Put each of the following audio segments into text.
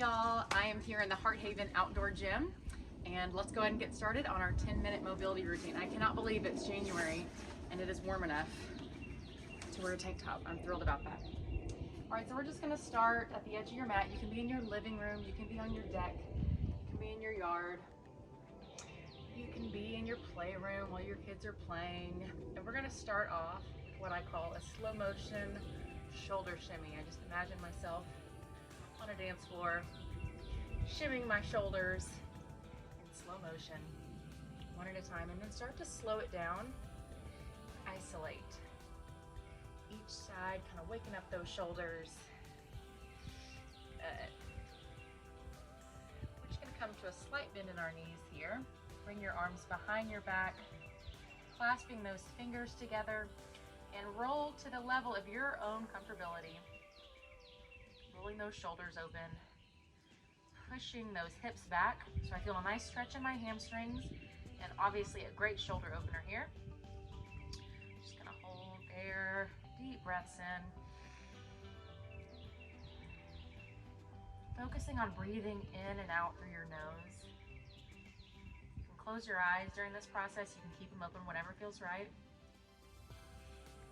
y'all, I am here in the Heart Haven Outdoor Gym, and let's go ahead and get started on our 10-minute mobility routine. I cannot believe it's January and it is warm enough to wear a tank top. I'm thrilled about that. All right, so we're just gonna start at the edge of your mat. You can be in your living room, you can be on your deck, you can be in your yard, you can be in your playroom while your kids are playing. And we're gonna start off with what I call a slow motion shoulder shimmy. I just imagine myself on a dance floor, shimming my shoulders in slow motion, one at a time, and then start to slow it down, isolate. Each side, kind of waking up those shoulders. Good. We're just gonna come to a slight bend in our knees here. Bring your arms behind your back, clasping those fingers together, and roll to the level of your own comfortability. Rolling those shoulders open, pushing those hips back. So I feel a nice stretch in my hamstrings, and obviously a great shoulder opener here. Just gonna hold there, deep breaths in. Focusing on breathing in and out through your nose. You can close your eyes during this process. You can keep them open, whatever feels right.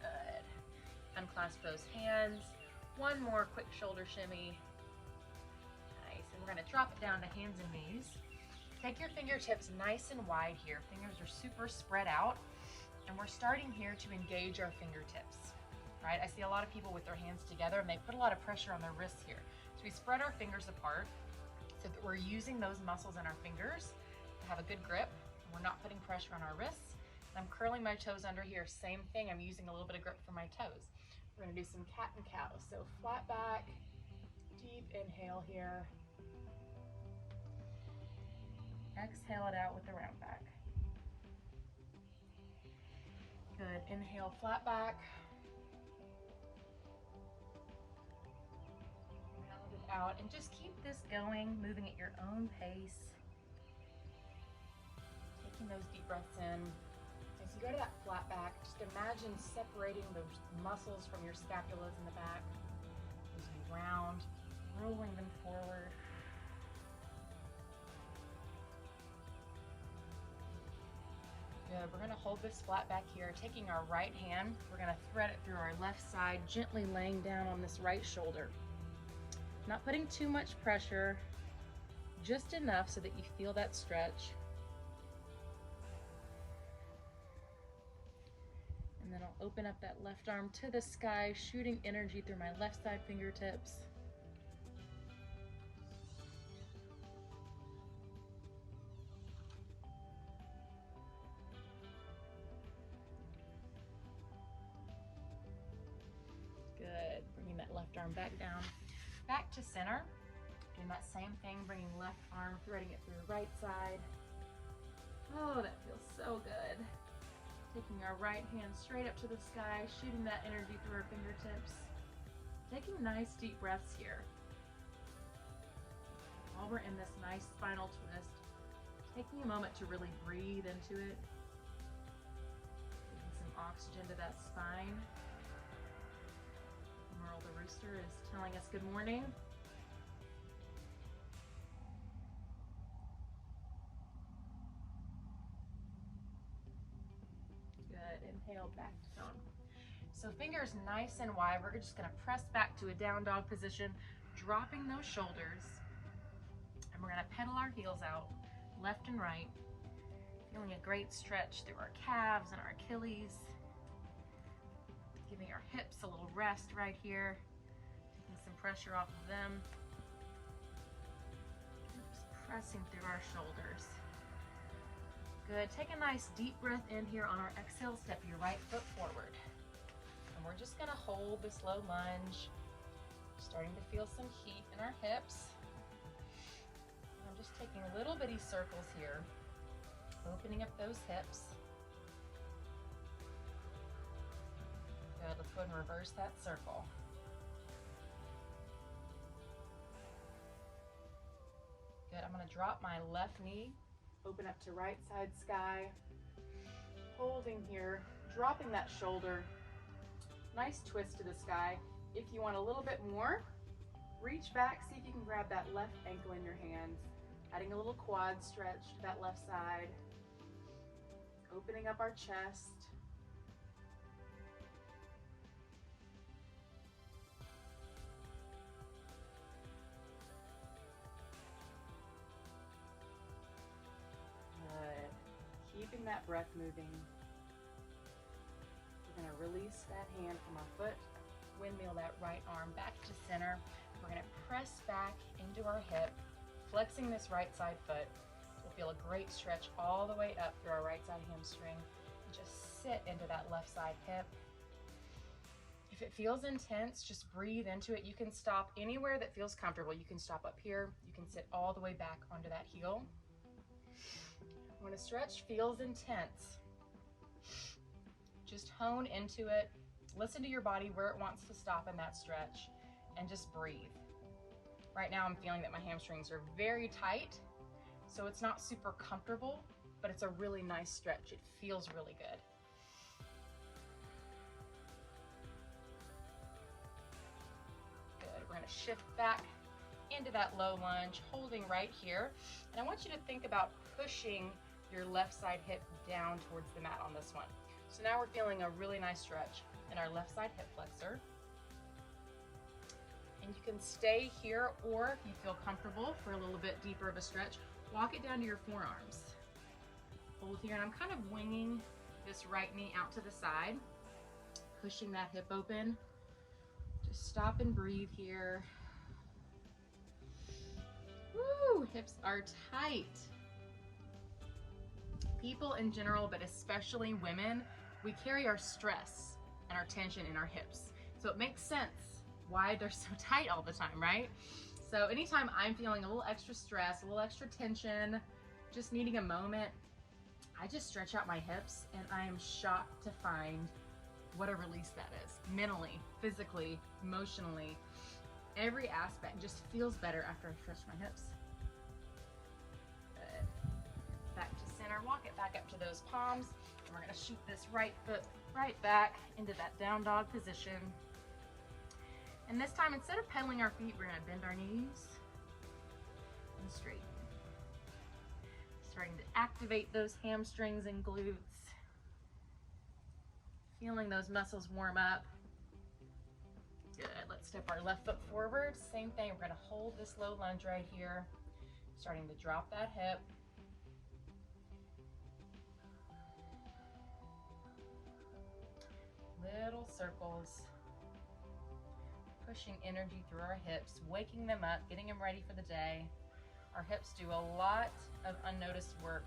Good. Unclasp those hands. One more quick shoulder shimmy. Nice, and we're gonna drop it down to hands and knees. Take your fingertips nice and wide here. Fingers are super spread out, and we're starting here to engage our fingertips, right? I see a lot of people with their hands together and they put a lot of pressure on their wrists here. So we spread our fingers apart so that we're using those muscles in our fingers to have a good grip. We're not putting pressure on our wrists. And I'm curling my toes under here. Same thing, I'm using a little bit of grip for my toes. We're gonna do some cat and cow. So flat back, deep inhale here. Exhale it out with the round back. Good, inhale, flat back. Round it out, and just keep this going, moving at your own pace. Taking those deep breaths in. As you go to that flat back, just imagine separating those muscles from your scapulas in the back. Moving round, rolling them forward. Good, we're gonna hold this flat back here. Taking our right hand, we're gonna thread it through our left side, gently laying down on this right shoulder. Not putting too much pressure, just enough so that you feel that stretch. And then I'll open up that left arm to the sky, shooting energy through my left side fingertips. Good, bringing that left arm back down, back to center. Doing that same thing, bringing left arm, threading it through the right side. Oh, that feels so good. Taking our right hand straight up to the sky, shooting that energy through our fingertips. Taking nice deep breaths here. While we're in this nice spinal twist, taking a moment to really breathe into it. Taking some oxygen to that spine. Merle the rooster is telling us good morning. Inhale, back down. So fingers nice and wide. We're just gonna press back to a down dog position, dropping those shoulders. And we're gonna pedal our heels out, left and right. Feeling a great stretch through our calves and our Achilles. Giving our hips a little rest right here. Taking some pressure off of them. Just pressing through our shoulders. Good, take a nice deep breath in here. On our exhale, step your right foot forward. And we're just gonna hold this low lunge. Starting to feel some heat in our hips. And I'm just taking little bitty circles here, opening up those hips. Good, let's go ahead and reverse that circle. Good, I'm gonna drop my left knee, open up to right side sky, holding here, dropping that shoulder, nice twist to the sky. If you want a little bit more, Reach back, see if you can grab that left ankle in your hands, adding a little quad stretch to that left side, opening up our chest. Good. Keeping that breath moving. We're going to release that hand from our foot, windmill that right arm back to center. We're going to press back into our hip, flexing this right side foot. We'll feel a great stretch all the way up through our right side hamstring. And just sit into that left side hip. If it feels intense, just breathe into it. You can stop anywhere that feels comfortable. You can stop up here. You can sit all the way back onto that heel. When a stretch feels intense, just hone into it. Listen to your body where it wants to stop in that stretch and just breathe. Right now I'm feeling that my hamstrings are very tight, so it's not super comfortable, but it's a really nice stretch. It feels really good. Good, we're gonna shift back into that low lunge, holding right here. And I want you to think about pushing your left side hip down towards the mat on this one. So now we're feeling a really nice stretch in our left side hip flexor. And you can stay here, or if you feel comfortable for a little bit deeper of a stretch, walk it down to your forearms. Hold here, and I'm kind of winging this right knee out to the side, pushing that hip open. Just stop and breathe here. Woo, hips are tight. People in general, but especially women, we carry our stress and our tension in our hips. So it makes sense why they're so tight all the time, right? So anytime I'm feeling a little extra stress, a little extra tension, just needing a moment, I just stretch out my hips, and I am shocked to find what a release that is. Mentally, physically, emotionally, every aspect just feels better after I stretch my hips. Good. Back to center, walk it back up to those palms, and we're gonna shoot this right foot right back into that down dog position. And this time, instead of pedaling our feet, we're gonna bend our knees and straighten. Starting to activate those hamstrings and glutes. Feeling those muscles warm up. Good, let's step our left foot forward. Same thing, we're gonna hold this low lunge right here. Starting to drop that hip. Little circles. Pushing energy through our hips, waking them up, getting them ready for the day. Our hips do a lot of unnoticed work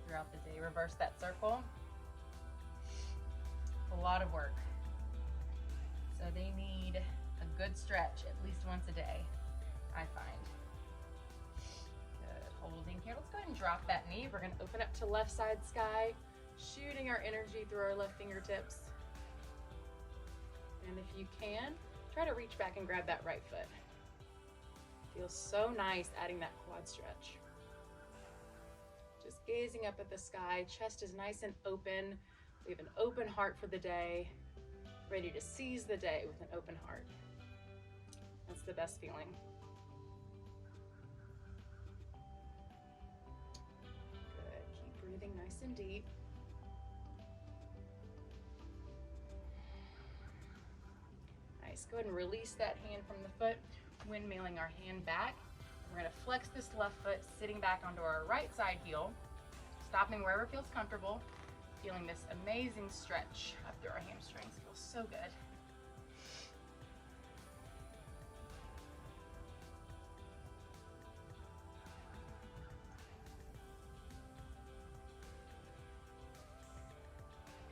throughout the day. Reverse that circle. A lot of work. So they need a good stretch at least once a day, I find. Good, holding here. Let's go ahead and drop that knee. We're gonna open up to left side sky, shooting our energy through our left fingertips. And if you can, try to reach back and grab that right foot. Feels so nice adding that quad stretch. Just gazing up at the sky, chest is nice and open. We have an open heart for the day, ready to seize the day with an open heart. That's the best feeling. Good, keep breathing nice and deep. Nice, go ahead and release that hand from the foot, windmilling our hand back. We're gonna flex this left foot, sitting back onto our right side heel, stopping wherever feels comfortable, feeling this amazing stretch up through our hamstrings. Feels so good.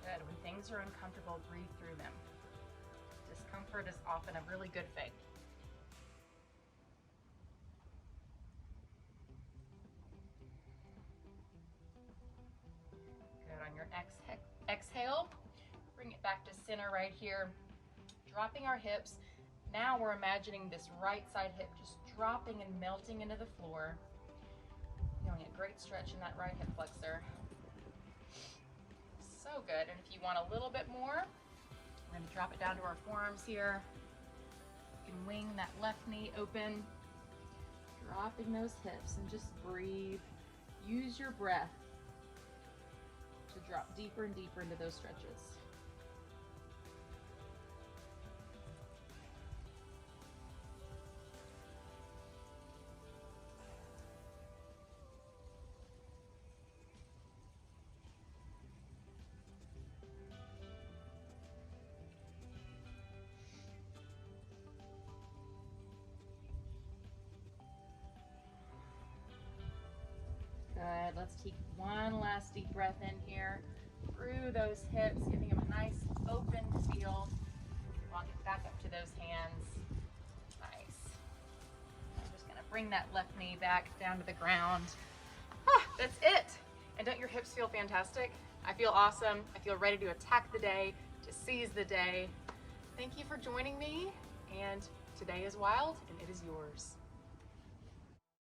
Good, when things are uncomfortable, breathe through them. Discomfort is often a really good thing. Good, on your exhale, bring it back to center right here, dropping our hips. Now we're imagining this right side hip just dropping and melting into the floor. Feeling a great stretch in that right hip flexor. So good, and if you want a little bit more, we're gonna drop it down to our forearms here. You can wing that left knee open, dropping those hips, and just breathe. Use your breath to drop deeper and deeper into those stretches. Good. Let's take one last deep breath in here through those hips, giving them a nice open feel. Walk it back up to those hands. Nice. I'm just going to bring that left knee back down to the ground. That's it. And don't your hips feel fantastic? I feel awesome. I feel ready to attack the day, to seize the day. Thank you for joining me. And today is wild and it is yours.